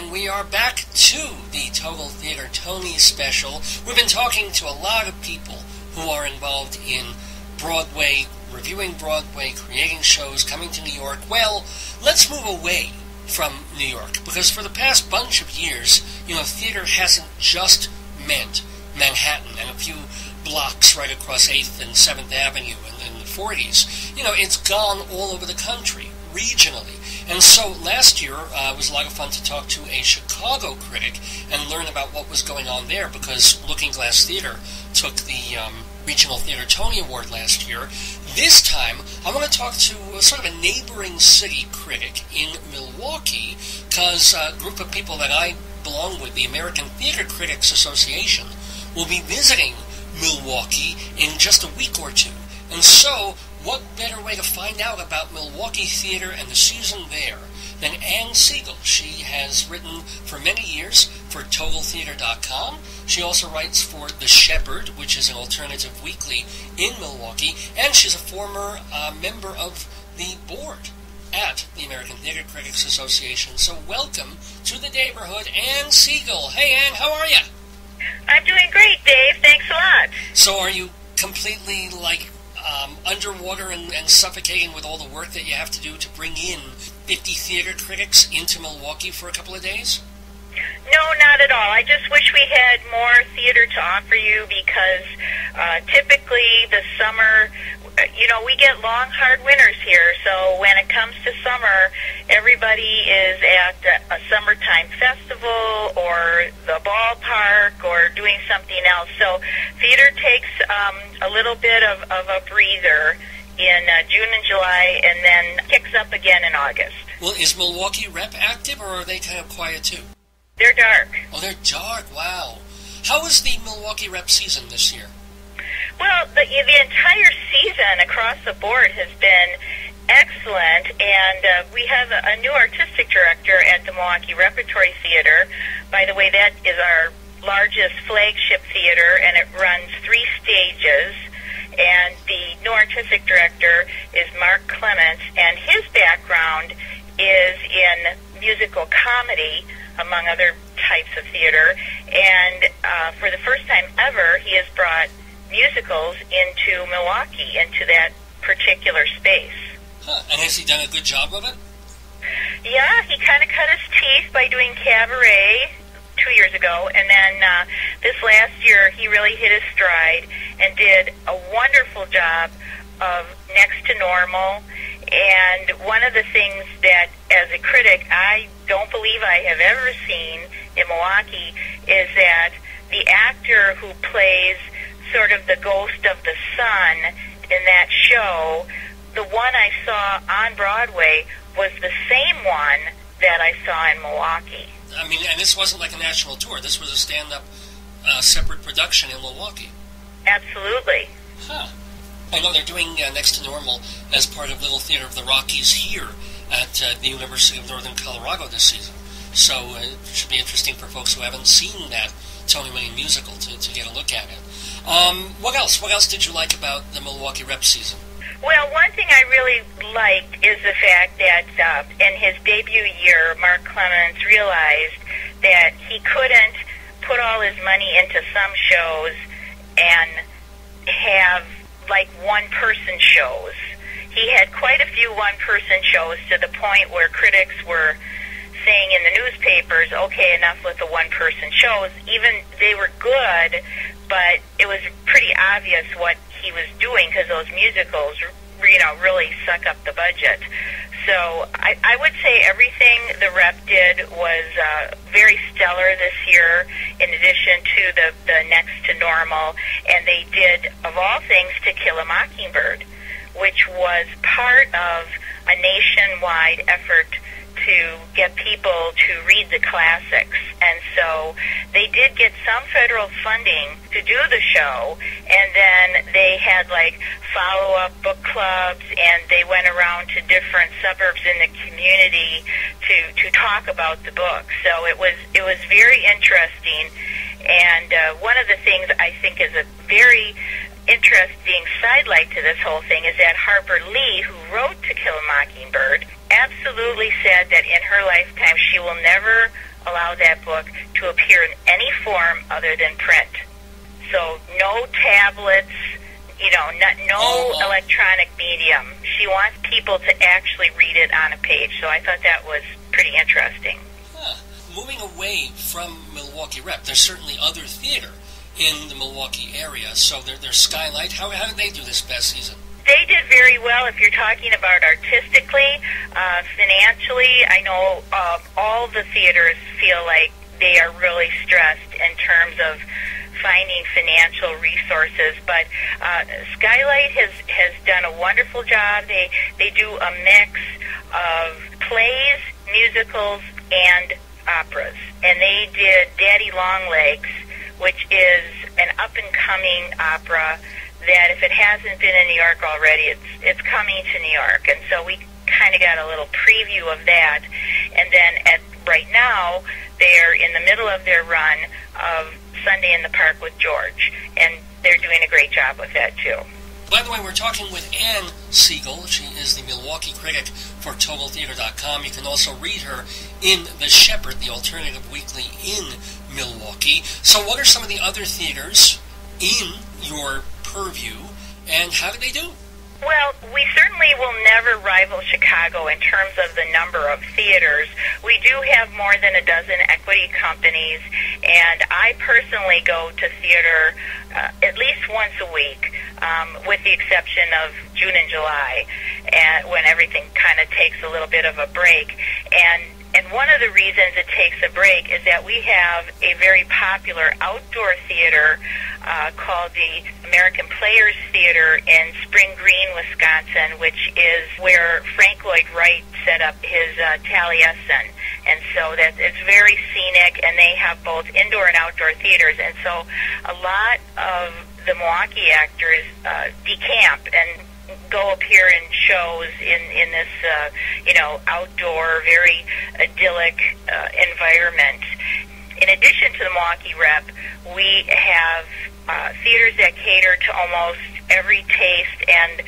and we are back to the Total Theater Tony special. We've been talking to a lot of people who are involved in Broadway, reviewing Broadway, creating shows, coming to New York. Well, let's move away from New York, because for the past bunch of years, theater hasn't just meant Manhattan and a few blocks right across 8th and 7th Avenue in the 40s. It's gone all over the country, regionally. And so last year it was a lot of fun to talk to a Chicago critic and learn about what was going on there, because Looking Glass Theater took the Regional Theater Tony Award last year. This time I want to talk to sort of a neighboring city critic in Milwaukee, because a group of people that I belong with, the American Theater Critics Association, will be visiting Milwaukee in just a week or two. And so, what better way to find out about Milwaukee theater and the season there than Anne Siegel? She has written for many years for TotalTheater.com. She also writes for The Shepherd, which is an alternative weekly in Milwaukee, and she's a former member of the board at the American Theater Critics Association. So welcome to the neighborhood, Anne Siegel. Hey, Anne, how are you? I'm doing great, Dave. Thanks a lot. So are you completely, underwater and suffocating with all the work that you have to do to bring in 50 theater critics into Milwaukee for a couple of days? No, not at all. I just wish we had more theater to offer you, because typically the summer, we get long, hard winters here. So when it comes to summer, everybody is at a summertime festival or the ballpark or doing something else. So theater takes a little bit of a breather in June and July, and then kicks up again in August. Well, is Milwaukee Rep active, or are they kind of quiet too? They're dark. Oh, they're dark. Wow. How was the Milwaukee Rep season this year? Well, the entire season across the board has been excellent, and we have a new artistic director at the Milwaukee Repertory Theater. By the way, that is our largest flagship theater, and it runs 3 stages. And the new artistic director is Mark Clements, and his background is in musical comedy, among other types of theater. And for the first time ever, he has brought musicals into Milwaukee, into that particular space. Huh. And has he done a good job of it? Yeah, he kind of cut his teeth by doing Cabaret 2 years ago, and then this last year he really hit his stride and did a wonderful job of Next to Normal. And one of the things that, as a critic, I don't believe I have ever seen in Milwaukee is that the actor who plays sort of the ghost of the sun in that show, the one I saw on Broadway was the same one that I saw in Milwaukee. I mean, and this wasn't like a national tour. This was a stand-up separate production in Milwaukee. Absolutely. Huh. I know they're doing Next to Normal as part of Little Theater of the Rockies here at the University of Northern Colorado this season. So it should be interesting for folks who haven't seen that Tony-winning musical to get a look at it. What else? What else did you like about the Milwaukee Rep season? Well, one thing I really liked is the fact that in his debut year, Mark Clements realized that he couldn't put all his money into some shows and have one-person shows. He had quite a few one-person shows, to the point where critics were saying in the newspapers, okay, enough with the one-person shows. Even they were good, but it was pretty obvious what he was doing, because those musicals, really suck up the budget. So I would say everything the Rep did was very stellar this year, in addition to the Next to Normal. And they did, of all things, To Kill a Mockingbird, which was part of a nationwide effort to get people to read the classics. And so they did get some federal funding to do the show, and then they had follow-up book clubs, and they went around to different suburbs in the community to talk about the book. So it was very interesting. And one of the things I think is a very interesting sidelight to this whole thing is that Harper Lee, who wrote To Kill a Mockingbird, absolutely said that in her lifetime she will never allow that book to appear in any form other than print. So no tablets, no electronic medium. She wants people to actually read it on a page. So I thought that was pretty interesting. Moving away from Milwaukee Rep, there's certainly other theater in the Milwaukee area. So there's Skylight. How did they do this past season? They did very well if you're talking about artistically. Financially, I know all the theaters feel like they are really stressed in terms of finding financial resources, but Skylight has done a wonderful job. They do a mix of plays, musicals, and operas, and they did Daddy Longlegs, which is an up-and-coming opera that if it hasn't been in New York already, it's coming to New York, and so we kind of got a little preview of that, and then right now they're in the middle of their run of Sunday in the Park with George, and they're doing a great job with that too. By the way, we're talking with Anne Siegel. She is the Milwaukee critic for TotalTheater.com. You can also read her in The Shepherd, the alternative weekly in Milwaukee. So what are some of the other theaters in your purview, and how do they do? Well, we certainly will never rival Chicago in terms of the number of theaters. We do have more than a dozen equity companies, and I personally go to theater at least once a week, with the exception of June and July, when everything kind of takes a little bit of a break. And one of the reasons it takes a break is that we have a very popular outdoor theater called the American Players Theater in Spring Green, Wisconsin, which is where Frank Lloyd Wright set up his Taliesin. And so that it's very scenic, and they have both indoor and outdoor theaters. And so a lot of the Milwaukee actors decamp and go appear in shows in this outdoor, very idyllic environment. In addition to the Milwaukee Rep, we have theaters that cater to almost every taste, and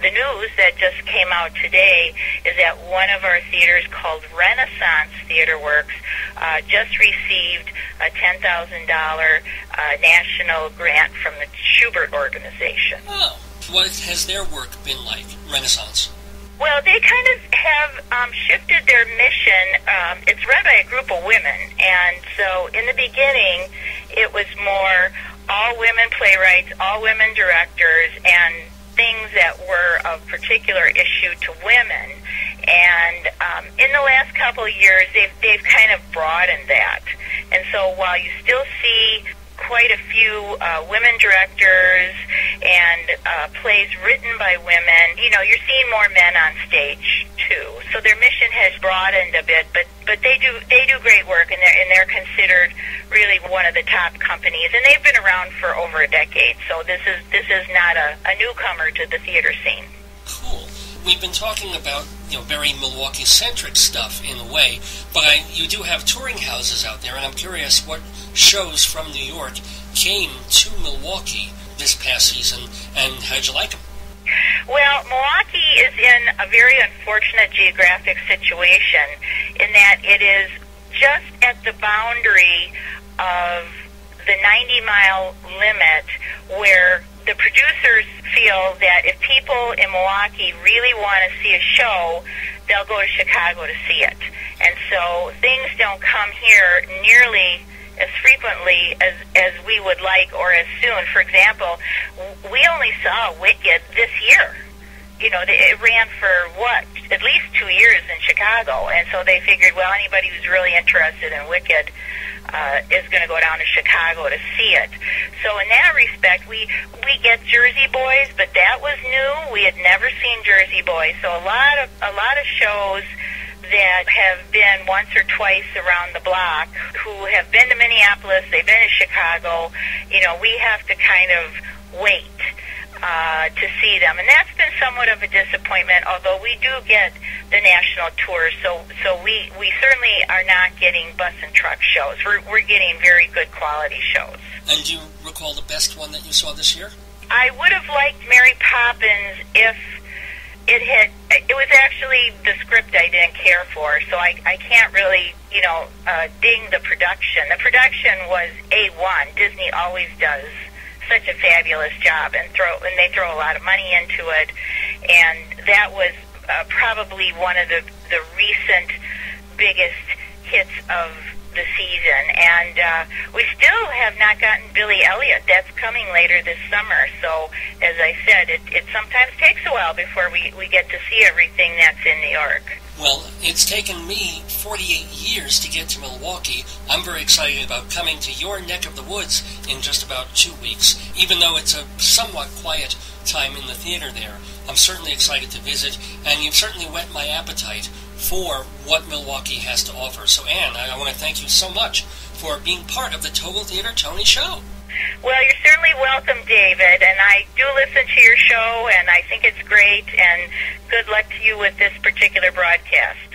the news that just came out today is that one of our theaters, called Renaissance Theater Works, just received a $10,000 national grant from the Schubert Organization. Oh. What has their work been like, Renaissance? Well, they kind of have shifted their mission. It's run by a group of women, and so in the beginning, it was more all women playwrights, all women directors, and things that were of particular issue to women. And in the last couple of years, they've kind of broadened that. And so while you still see quite a few women directors and plays written by women, you're seeing more men on stage too. So their mission has broadened a bit, but they do great work, and they're considered really one of the top companies, and they've been around for over a decade. So this is not a newcomer to the theater scene. Cool. We've been talking about very Milwaukee-centric stuff in a way, but you do have touring houses out there, and I'm curious what shows from New York came to Milwaukee this past season, and how did you like them? Well, Milwaukee is in a very unfortunate geographic situation in that it is just at the boundary of the 90-mile limit where the producers feel that if people in Milwaukee really want to see a show, they'll go to Chicago to see it. And so things don't come here nearly as frequently as we would like or as soon. For example, we only saw Wicked this year. It ran for, at least 2 years in Chicago. And so they figured, well, anybody who's really interested in Wicked is going to go down to Chicago to see it. So in that respect, we get Jersey Boys, but that was new. We had never seen Jersey Boys. So a lot of shows that have been once or twice around the block, who have been to Minneapolis, they've been to Chicago, we have to kind of wait to see them. And that's been somewhat of a disappointment, although we do get the national tours, so we certainly are not getting bus and truck shows. We're getting very good quality shows. And do you recall the best one that you saw this year? I would have liked Mary Poppins if it was actually the script I didn't care for, so I can't really, ding the production. The production was A1. Disney always does such a fabulous job, and they throw a lot of money into it. And that was probably one of the recent biggest hits of the season. And we still have not gotten Billy Elliot. That's coming later this summer. So, as I said, it sometimes takes a while before we get to see everything that's in New York. Well, it's taken me 48 years to get to Milwaukee. I'm very excited about coming to your neck of the woods in just about 2 weeks. Even though it's a somewhat quiet time in the theater there, I'm certainly excited to visit, and you've certainly whet my appetite for what Milwaukee has to offer. So, Anne, I want to thank you so much for being part of the Total Theater Tony Show. Well, you're certainly welcome, David, and I do listen to your show, and I think it's great, and good luck to you with this particular broadcast.